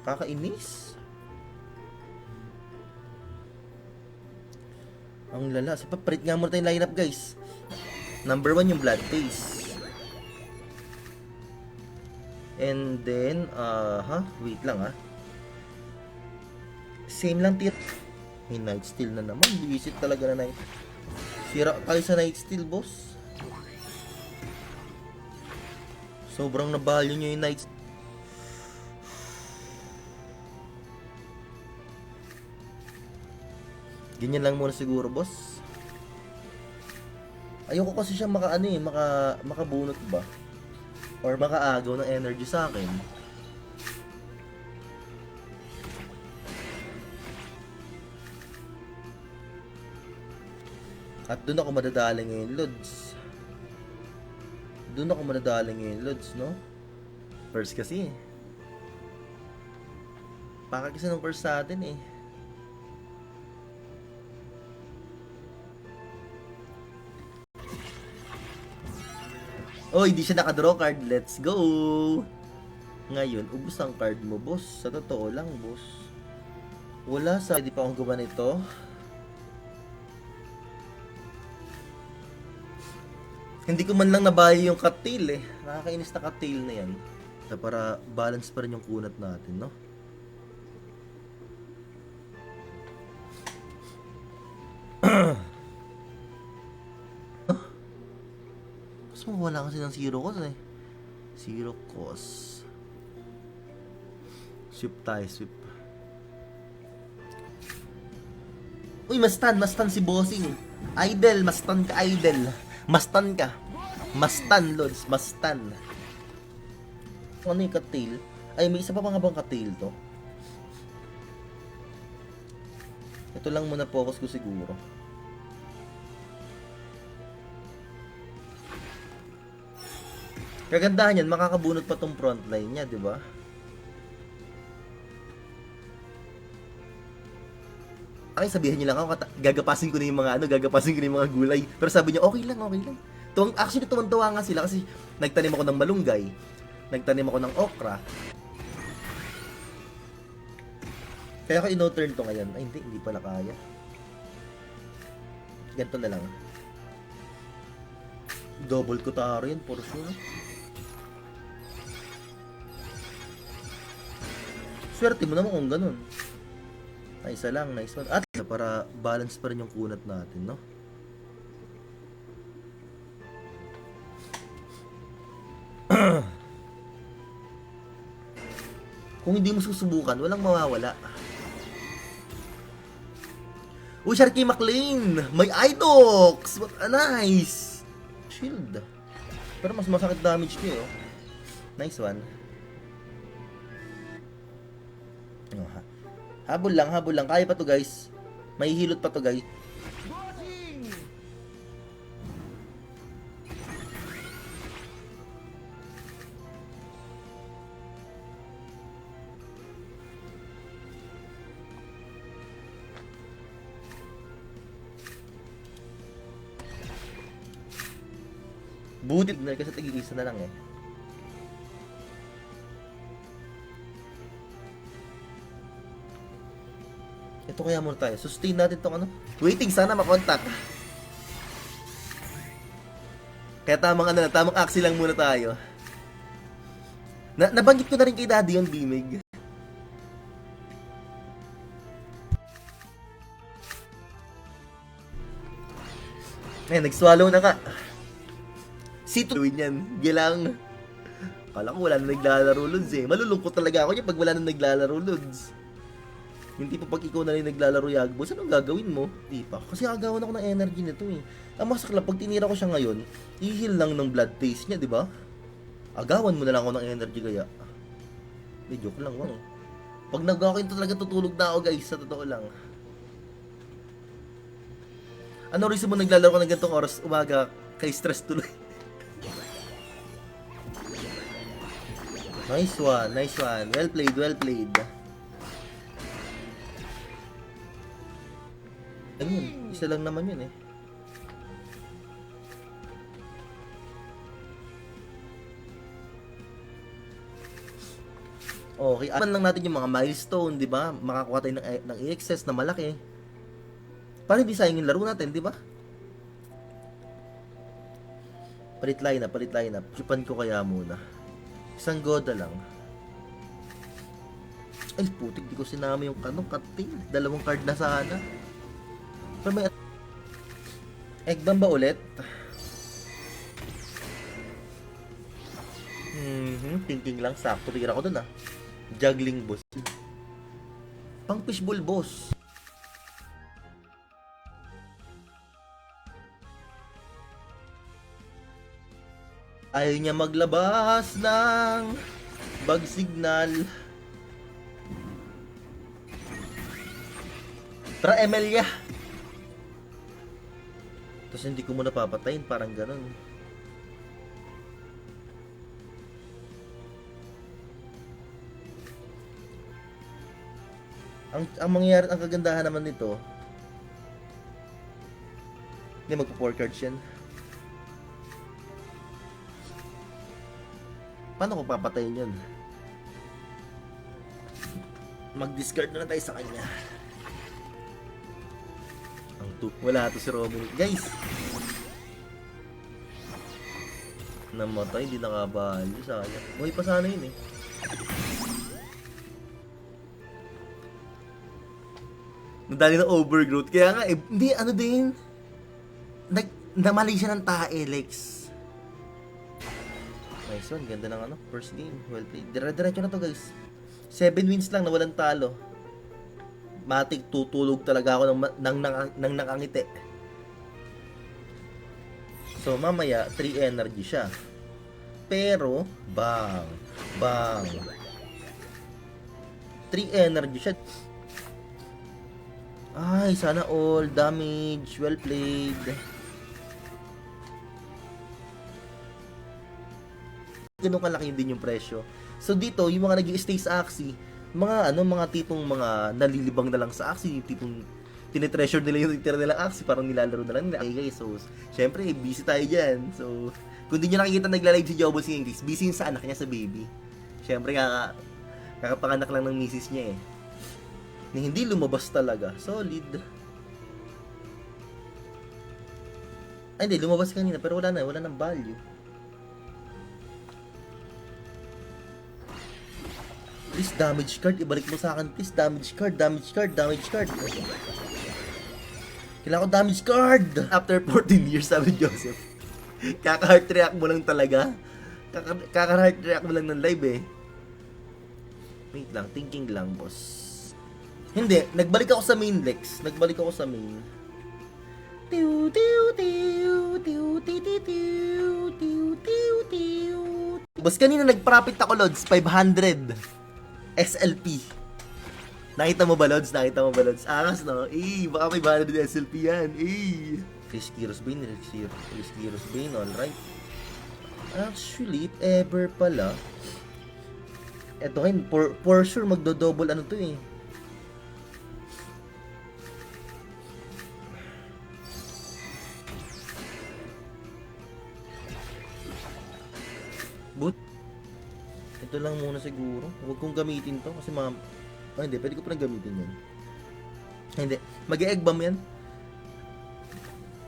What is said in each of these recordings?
Kakainis. Ang lala. Sa papalit nga muna tayong lineup, guys. Number 1 yung Blood Face. And then, wait lang Same lang tit. May Night Steal na naman. Visit talaga na Night. Sira tayo sa Night Steal, boss. Sobrang nabalyo nyo yung Night Steal. Ganyan lang muna siguro, boss. Ayoko kasi siya makabunot ba? Or makaagaw ng energy sa akin. At doon ako madadali ngayon, Lods. No? First kasi Pakag kasi ng first sa atin eh. Oh, hindi siya nakadraw card. Let's go! Ngayon, ubos ang card mo, boss. Sa totoo lang, boss. Wala sa... Hindi pa akong gawa nito. Hindi ko man lang nabayo yung cattail eh. Nakakainis na cattail na yan. Para balance pa rin yung kunat natin, no? Mas mawala kasi ng zero cost eh. Zero cost. Sweep tayo, sweep. Uy, mastan si bossing. Idol, mastan ka, idol. Mastan ka. Mastan, Lods. Mastan. Ano yung cattail? Ay, may isa pa nga bang cattail to? Ito lang muna focus ko siguro. Kagandahan yan, makakabunot pa tong frontline niya, di ba? Ay, sabihin niyo lang ako, gagapasin ko na yung mga gulay. Pero sabi niya, okay lang. Actually, tuwan-tuwa nga sila kasi nagtanim ako ng malunggay, nagtanim ako ng okra. Kaya ako ino-turn to ngayon. Ay, hindi pala kaya. Ganito na lang. Double Kotaro yan, for sure. Swerte mo naman kung ganun. Ay, isa lang, nice one. At para balance pa rin yung kunat natin, no? Kung hindi mo susubukan, walang mawawala. Uy, Sharky McLean! May Idox! What a nice! Shield. Pero mas masakit damage ko eh, oh. Nice one. Oh, habol lang. Kaya pa to, guys. May hilot pa to, guys. Buti na kasi tig-isa na lang eh. Ito kaya muna tayo. Sustain natin tong ano. Waiting, sana makontak. Kaya tamang axi lang muna tayo. Nabanggit ko na rin kay Daddy yung Bimig. Ngayon, nag-swallow na ka. Situin yan. Gilang. Kala ko wala na naglalaro, Lods eh. Malulungkot talaga ako niya pag wala na naglalaro, Lods. Hindi pa pag ikaw na rin naglalaro, Yagboss, anong gagawin mo? Di pa. Kasi agawan ako ng energy nito eh. Ang masakla, pag tinira ko siya ngayon, i-heal lang ng blood taste niya, di ba? Agawan mo na lang ako ng energy kaya. May joke lang, wow. Pag nag-akin to talaga tutulog na ako, guys, sa totoo lang. Ano reason mo naglalaro ko ng gantong oras umaga kay stress tuloy? Nice one. Well played. Ayun, isa lang naman yun eh. Okay, aman lang natin yung mga milestone, di ba? Makakuha tayo ng EXS na malaki. Para hindi sayang yung laro natin, di ba? Palit line up. Chipan ko kaya muna. Isang Goda lang. Ay, putik, di ko sinama yung cutting. 2 card na sana. Pero may Eggbam ba ulit? Thinking lang, sakto. Tira ko dun Juggling boss. Pang fishbowl boss. Ayaw niya maglabas ng bug signal. Tara, Emilia. Tapos hindi ko muna papatayin, parang ganun. Ang mangyayari, ang kagandahan naman nito, hindi magpo-4 cards yan. Paano ko papatayin yun? Mag-discard na lang tayo sa kanya. Wala to si Robin. Guys! Namatay, hindi nakabali. Sayang. Buhay pa sana yun eh. Nadali ng overgrowth. Kaya nga, hindi, ano din. Namali siya ng tae, Lex. Nice one, ganda ng first game. Well played. Dire-diretso na to, guys. 7 wins lang na walang talo. Matik, tutulog talaga ako ng nakangiti. So, mamaya, 3 energy siya. Pero, bang. 3 energy siya. Ay, sana all damage. Well played. Ganun kalaki din yung presyo. So dito, yung mga nag-i-stay sa Axie, mga tipong mga nalilibang na lang sa Axie, yung tipong tinetreasure nila yung titira nilang Axie, parang nilalaro na lang nila. Okay guys, so syempre busy tayo dyan. So kung di nyo nakikita nagla-live si Jobos English, busy yun sa anak niya, sa baby. Syempre kakapanganak lang ng misis niya eh. Na hindi lumabas talaga. Solid. Ay hindi, lumabas kanina pero wala nang value. Please, damage card. Ibalik mo sa akin, please. Damage card. Kailangan ko damage card! After 14 years, sabi Joseph. Kaka-heart react mo lang talaga. Kaka-heart react mo lang ng live eh. Wait lang, thinking lang, boss. Hindi, nagbalik ako sa main, Lex. Boss, kanina nag-profit ako, Lods. 500. SLP. Nakita mo ba, Lods? Angas, no? Baka may valid din SLP yan. Risky Bane, alright. Actually, if ever pala, eto ngayon, for sure, magdo-double to eh. But, ito lang muna siguro. Huwag kong gamitin to kasi hindi, pwede ko pa gamitin yan. Hindi, mag-e-egg bomb yan.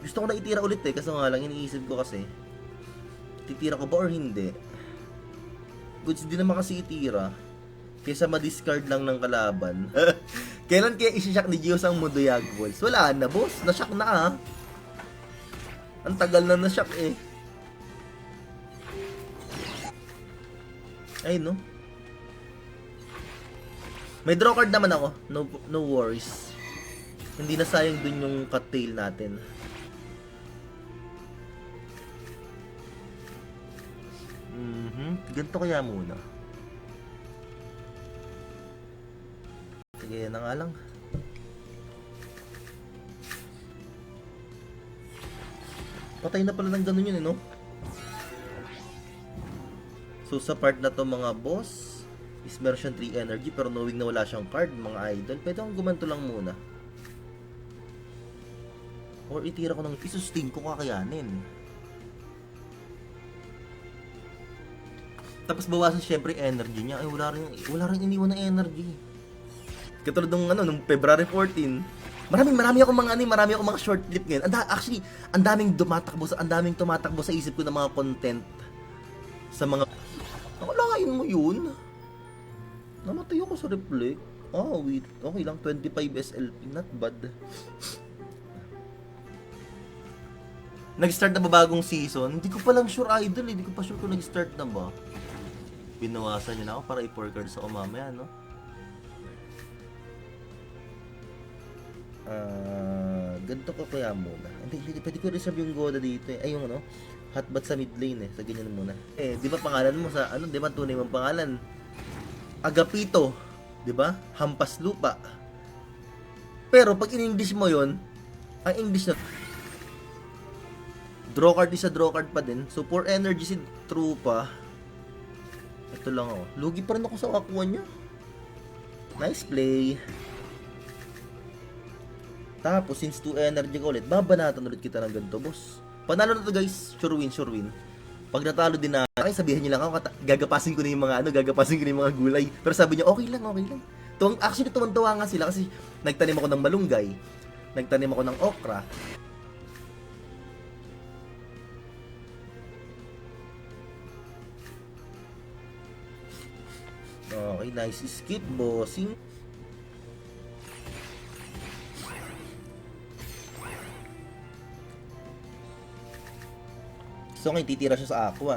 Gusto ko na itira ulit eh, kasi nga lang, iniisip ko kasi, titira ko ba or hindi? Goods din naman kasi itira, kaysa ma-discard lang ng kalaban. Kailan kaya isi-shock ni Gios ang Mudoyag Balls? Wala na, boss. Na-shock na Ang tagal na na-shock eh. Ay no. May draw card naman ako. No worries. Hindi na sayang dun yung cut tail natin. Ganito kaya muna. Sige, yan na nga lang. Patay na pala ng ganun yun, no? So, sa part na to mga boss, is meron siyang 3 energy, pero knowing na wala siyang card, mga idol, pwede akong gumanto lang muna. Or itira ko ng isustain ko kakayanin. Tapos bawasan syempre yung energy niya. Ay, wala rin iniwan na energy. Katulad nung February 14, marami akong mga short clip ngayon. Actually, ang daming tumatakbo sa isip ko ng mga content sa mga akalain mo yun. Namatay ako sa reflect. Oh, wait. Okay lang, 25 SLP, not bad. Nag-start na ba bagong season? Hindi ko pa lang sure, idol. Hindi ko pa sure kung nag-start na ba. Binawasan niya na ako para i-4 cards ako mamaya, no? Ganito ko kaya muna. Hindi, pwede ko reserve yung Goda dito eh. Ay, yung hotbat sa mid lane eh. Sa ganyan muna. Eh, di ba pangalan mo sa, di ba tunay mong pangalan? Agapito. Di ba? Hampas lupa. Pero, pag in-English mo yon, ang English na draw card isa draw card pa din. So, for energy si Trupa. Ito lang ako. Lugi pa rin ako sa kakuha niya. Nice play. Tapos, since 2 energy ka ulit, babanatan ulit kita ng ganito, boss. Panalo na to guys. Sure win, sure win. Pag natalo din na, ay sabihin niyo lang ako, gagapasin ko na yung mga gulay. Pero sabi niya, okay lang. Actually, tuwan-tuwa nga sila kasi nagtanim ako ng malunggay. Nagtanim ako ng okra. Okay, nice skip, bossing. So, ngayon titira siya sa aqua.